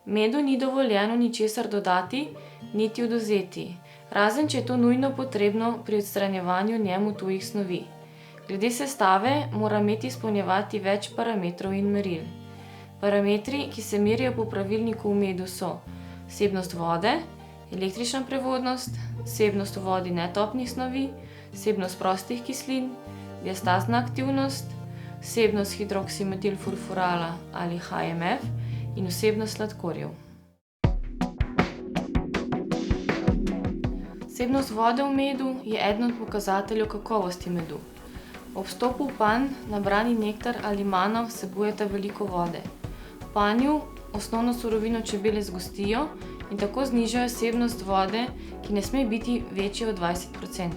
Medu ni dovoljeno ničesar dodati, niti odvzeti, razen če je to nujno potrebno pri odstranjevanju njemu tujih snovi. Glede sestave mora med izpolnjevati več parametrov in meril. Parametri, ki se merijo po pravilniku v medu, so vsebnost vode, električna prevodnost, vsebnost v vodi netopnih snovi, vsebnost prostih kislin, diastazna aktivnost, vsebnost hidroksimetilfurfurala ali HMF in vsebnost sladkorjev. Vsebnost vode v medu je eden od pokazateljev kakovosti medu. Ob vstopu v panj nabrani nektar ali mana vsebujeta veliko vode. V panju osnovno surovino čebele zgostijo in tako znižajo vsebnost vode, ki ne sme biti večja od 20%.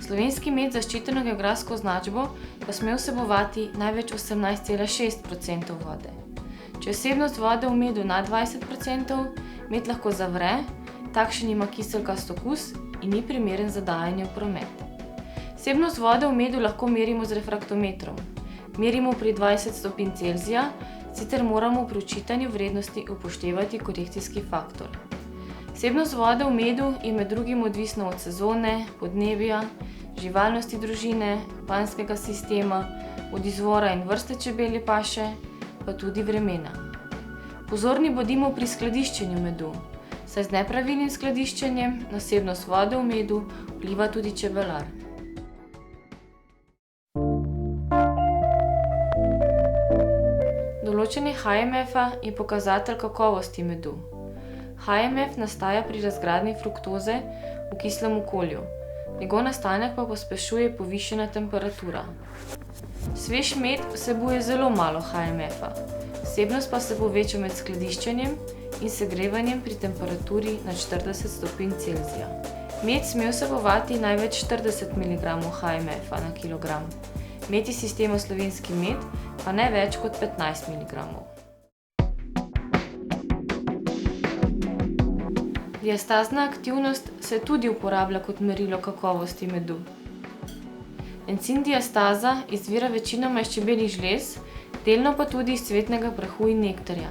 Slovenski med z zaščiteno geografsko označbo pa sme vsebovati največ 18,6% vode. Če je vsebnost vode v medu nad 20%, med lahko zavre, takšen ima kiselkast okus in ni primeren za dajanje v promet. Vsebnost vode v medu lahko merimo z refraktometrom. Merimo pri 20 stopinj Celzija, sicer moramo pri očitanju vrednosti upoštevati korekcijski faktor. Vsebnost vode v medu je med drugim odvisna od sezone, podnebja, živalnosti družine, panjskega sistema, od izvora in vrste čebelje paše, pa tudi vremena. Pozorni bodimo pri skladiščenju medu, saj z nepravilnim skladiščenjem na vsebnost vode v medu vpliva tudi čebelar. Določanje HMF-a je pokazatelj kakovosti medu. HMF nastaja pri razgradnji fruktoze v kislem okolju, njegov nastanek pa pospešuje povišana temperatura. Svež med vsebuje zelo malo HMF-a, vsebnost pa se poveča med skladiščenjem in segrevanjem pri temperaturi nad 40 stopinj Celzija. Med sme vsebovati največ 40 mg HMF-a na kilogram, med iz sistema Slovenski med pa ne več kot 15 mg. Diastazna aktivnost se tudi uporablja kot merilo kakovosti medu. Encim diastaza izvira večinoma iz čebeljih žlez, delno pa tudi iz cvetnega prahu in nektarja.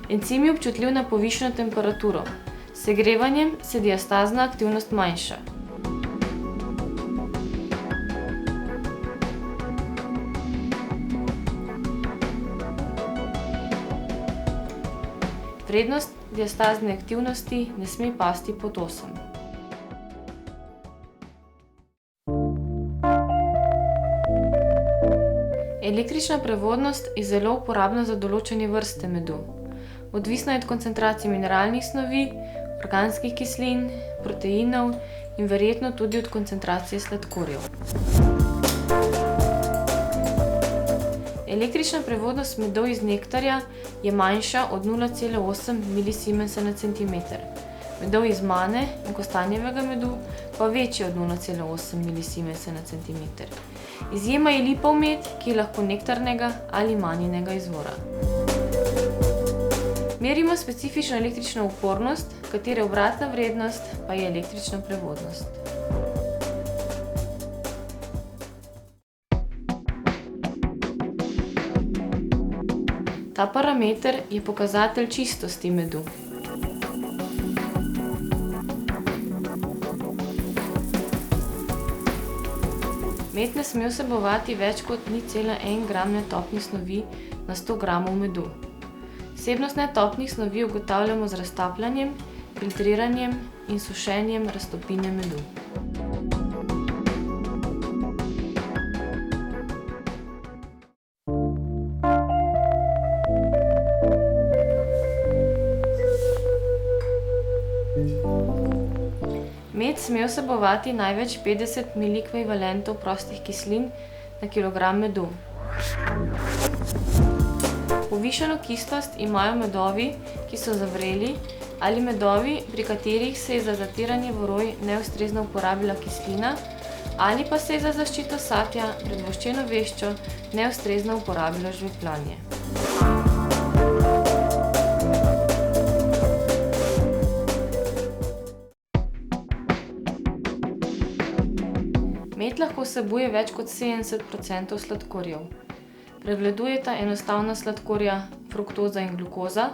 Encim je občutljiv na povišano temperaturo. S segrevanjem se diastazna aktivnost manjša. Vrednost diastazne aktivnosti ne sme pasti pod 8. Električna prevodnost je zelo uporabna za določanje vrste medu. Odvisna je od koncentracije mineralnih snovi, organskih kislin, proteinov in verjetno tudi od koncentracije sladkorjev. Električna prevodnost medov iz nektarja je manjša od 0,8 milisimensa na centimeter. Medov iz mane in kostanjevega medu pa večji od 0,8 milisimensa na centimeter. Izjema je lipov med, ki je lahko nektarnega ali maninega izvora. Merimo specifično električno upornost, katere obratna vrednost pa je električna prevodnost. Ta parameter je pokazatelj čistosti medu. Med ne sme vsebovati več kot 0,1 gram netopnih snovi na 100 gramov medu. Vsebnost netopnih snovi ugotavljamo z raztapljanjem, filtriranjem in sušenjem raztopine medu. Med sme vsebovati največ 50 ml prostih kislin na kilogram medu. Povišano kislost imajo medovi, ki so zavreli, ali medovi, pri katerih se je za zatiranje voroj neustrezno uporabila kislina, ali pa se je za zaščito satja pred voščeno veščo neustrezno uporabilo žvepljanje. Med lahko vsebuje več kot 70% sladkorjev. Prevladujeta enostavna sladkorja, fruktoza in glukoza,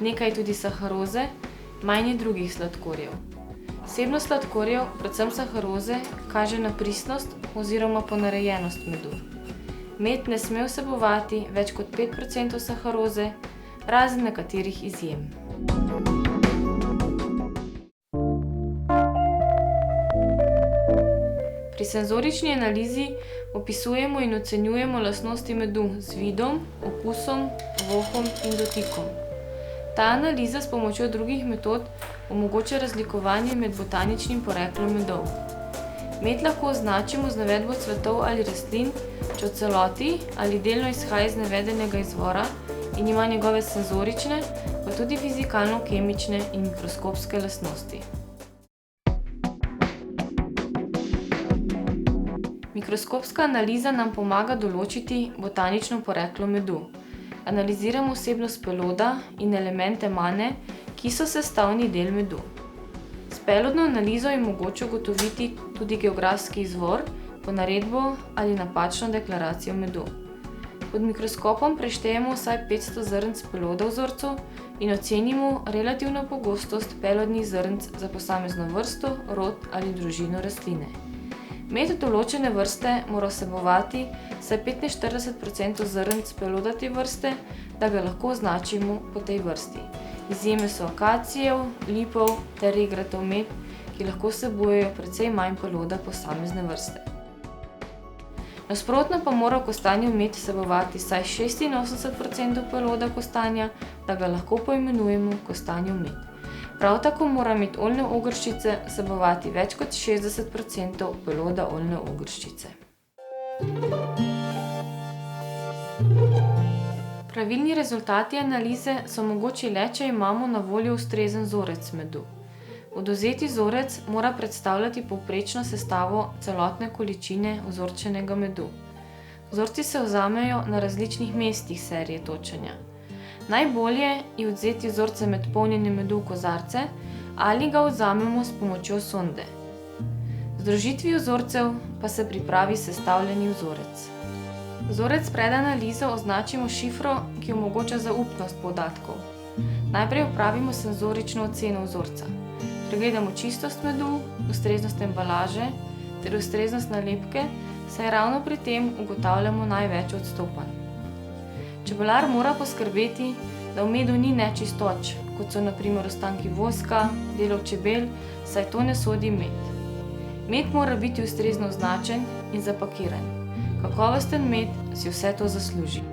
nekaj tudi saharoze, manj je drugih sladkorjev. Vsebnost sladkorjev, predvsem saharoze, kaže na pristnost oziroma ponarejenost medu. Med ne sme vsebovati več kot 5% saharoze, razen nekaterih izjem. Pri senzorični analizi opisujemo in ocenjujemo lastnosti medu z vidom, okusom, vohom in dotikom. Ta analiza s pomočjo drugih metod omogoča razlikovanje med botaničnim poreklom medov. Med lahko označimo z navedbo cvetov ali rastlin, če v celoti ali delno izhaja iz navedenega izvora in ima njegove senzorične, pa tudi fizikalno-kemične in mikroskopske lastnosti. Mikroskopska analiza nam pomaga določiti botanično poreklo medu. Analiziramo vsebnost peloda in elemente mane, ki so sestavni del medu. S pelodno analizo je mogoče ugotoviti tudi geografski izvor, ponaredbo ali napačno deklaracijo medu. Pod mikroskopom preštejemo vsaj 500 zrnc peloda v vzorcu in ocenimo relativno pogostost pelodnih zrnc za posamezno vrsto, rod ali družino rastline. Med določene vrste mora vsebovati vsaj 45% zrnc pelodate vrste, da ga lahko označimo po tej vrsti. Izjeme so akacijev, lipov ter regratov med, ki lahko vsebujejo precej manj peloda posamezne vrste. Nasprotno pa mora kostanjev med vsebovati vsaj 86% peloda kostanja, da ga lahko poimenujemo kostanjev med. Prav tako mora med oljne ogrščice vsebovati več kot 60% peloda oljne ogrščice. Pravilni rezultati analize so mogoči le, če imamo na voljo ustrezen vzorec medu. Odvzeti vzorec mora predstavljati povprečno sestavo celotne količine vzorčenega medu. Vzorci se vzamejo na različnih mestih serije točenja. Najbolje je odvzeti vzorce med polnjenjem medu v kozarce ali ga vzamemo s pomočjo sonde. Z združitvijo vzorcev pa se pripravi sestavljeni vzorec. Vzorec pred analizo označimo s šifro, ki omogoča zaupnost podatkov. Najprej opravimo senzorično oceno vzorca. Pregledamo čistost medu, ustreznost embalaže ter ustreznost nalepke, saj ravno pri tem ugotavljamo največ odstopanj. Čebelar mora poskrbeti, da v medu ni nečistoč, kot so na primer ostanki voska, delov čebel, saj to ne sodi v med. Med mora biti ustrezno označen in zapakiran. Kakovosten med si vse to zasluži.